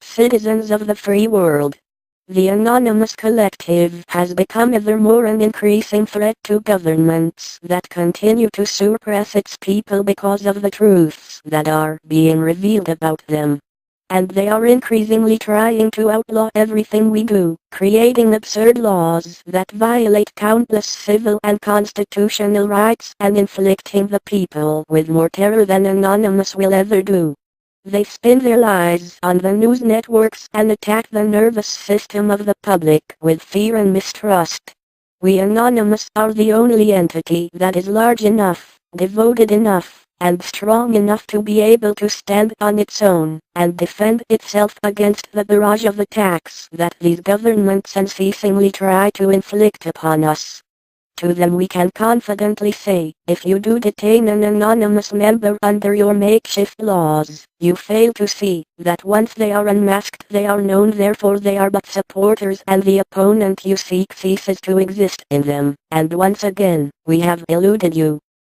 citizens of the free world. The anonymous collective has become ever more an increasing threat to governments that continue to suppress its people because of the truths that are being revealed about them. And they are increasingly trying to outlaw everything we do, creating absurd laws that violate countless civil and constitutional rights and inflicting the people with more terror than Anonymous will ever do. They spin their lies on the news networks and attack the nervous system of the public with fear and mistrust. We Anonymous are the only entity that is large enough, devoted enough, and strong enough to be able to stand on its own, and defend itself against the barrage of attacks that these governments unceasingly try to inflict upon us. To them we can confidently say, if you do detain an anonymous member under your makeshift laws, you fail to see that once they are unmasked they are known, therefore they are but supporters and the opponent you seek ceases to exist in them, and once again, we have eluded you.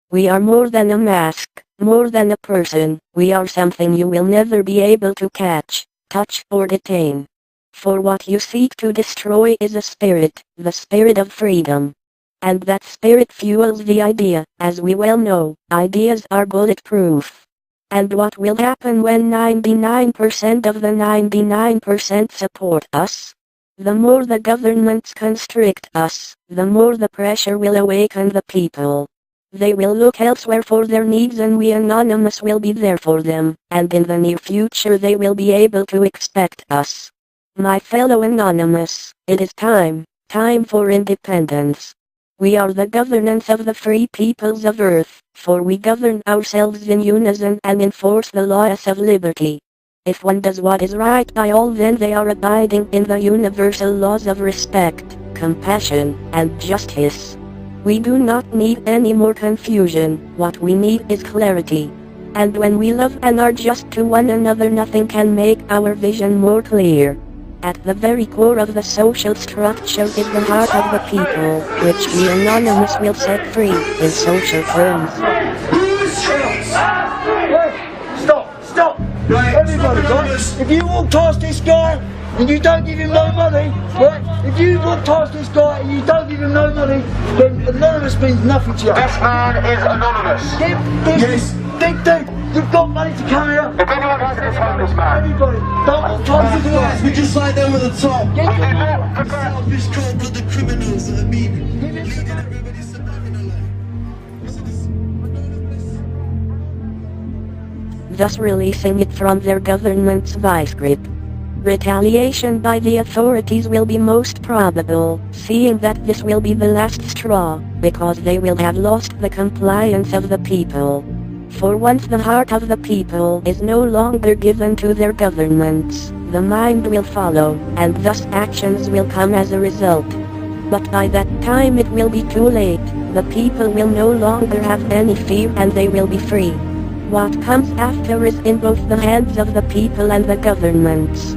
We are more than a mask, more than a person, we are something you will never be able to catch, touch or detain. For what you seek to destroy is a spirit, the spirit of freedom. And that spirit fuels the idea, as we well know, ideas are bulletproof. And what will happen when 99% of the 99% support us? The more the governments constrict us, the more the pressure will awaken the people. They will look elsewhere for their needs and we Anonymous will be there for them, and in the near future they will be able to expect us. My fellow Anonymous, it is time for independence. We are the governance of the free peoples of earth, for we govern ourselves in unison and enforce the laws of liberty. If one does what is right by all, then they are abiding in the universal laws of respect, compassion, and justice. We do not need any more confusion, what we need is clarity. And when we love and are just to one another, nothing can make our vision more clear. At the very core of the social structure is the heart of the people, which the Anonymous will set free in social terms. Stop! Right, everybody, right? If you walk past this guy and you don't give him no money, right? If you walk past this guy and you don't give him no money, then Anonymous means nothing to you. This man is anonymous. Yes. Big dude, you've got money to carry out. If anyone has to defend this man, everybody, don't walk past this guy. We just like them at the top. Get Selfish, cold-blooded criminals that have been leading everybody surviving alive. Thus releasing it from their government's vice grip. Retaliation by the authorities will be most probable, seeing that this will be the last straw, because they will have lost the compliance of the people. For once the heart of the people is no longer given to their governments, the mind will follow, and thus actions will come as a result. But by that time it will be too late, the people will no longer have any fear and they will be free. What comes after is in both the hands of the people and the governments.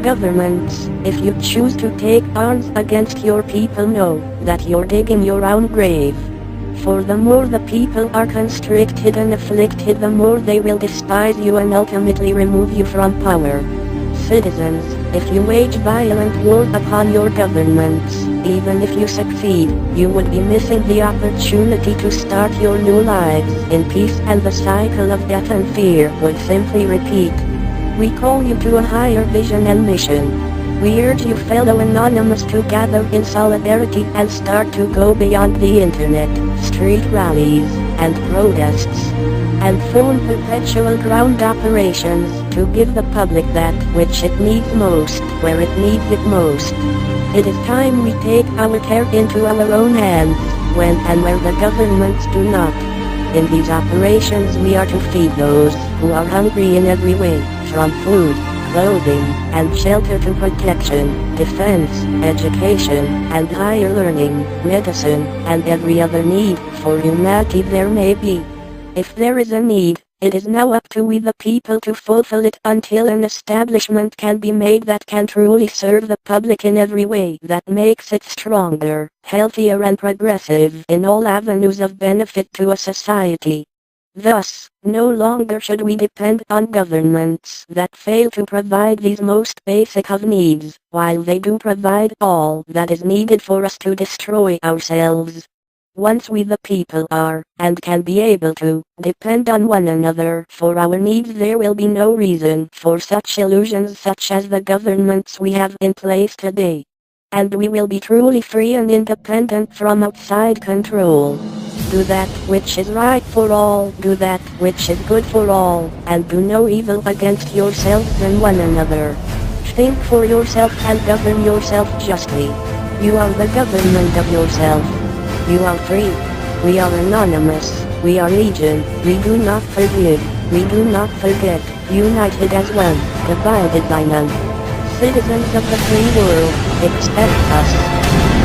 Governments, if you choose to take arms against your people, know that you're digging your own grave. For the more the people are constricted and afflicted, the more they will despise you and ultimately remove you from power. Citizens, if you wage violent war upon your governments, even if you succeed, you would be missing the opportunity to start your new lives in peace, and the cycle of death and fear would simply repeat. We call you to a higher vision and mission. We urge you fellow Anonymous to gather in solidarity and start to go beyond the internet, street rallies, and protests, and form perpetual ground operations to give the public that which it needs most, where it needs it most. It is time we take our care into our own hands, when and where the governments do not. In these operations we are to feed those who are hungry in every way, from food, clothing, and shelter to protection, defense, education, and higher learning, medicine, and every other need for humanity there may be. If there is a need, it is now up to we the people to fulfill it until an establishment can be made that can truly serve the public in every way that makes it stronger, healthier and progressive in all avenues of benefit to a society. Thus, no longer should we depend on governments that fail to provide these most basic of needs, while they do provide all that is needed for us to destroy ourselves. Once we the people are, and can be able to, depend on one another for our needs, there will be no reason for such illusions such as the governments we have in place today. And we will be truly free and independent from outside control. Do that which is right for all, do that which is good for all, and do no evil against yourselves and one another. Think for yourself and govern yourself justly. You are the government of yourself. You are free. We are anonymous. We are legion. We do not forgive. We do not forget. United as one. Divided by none. Citizens of the free world, expect us.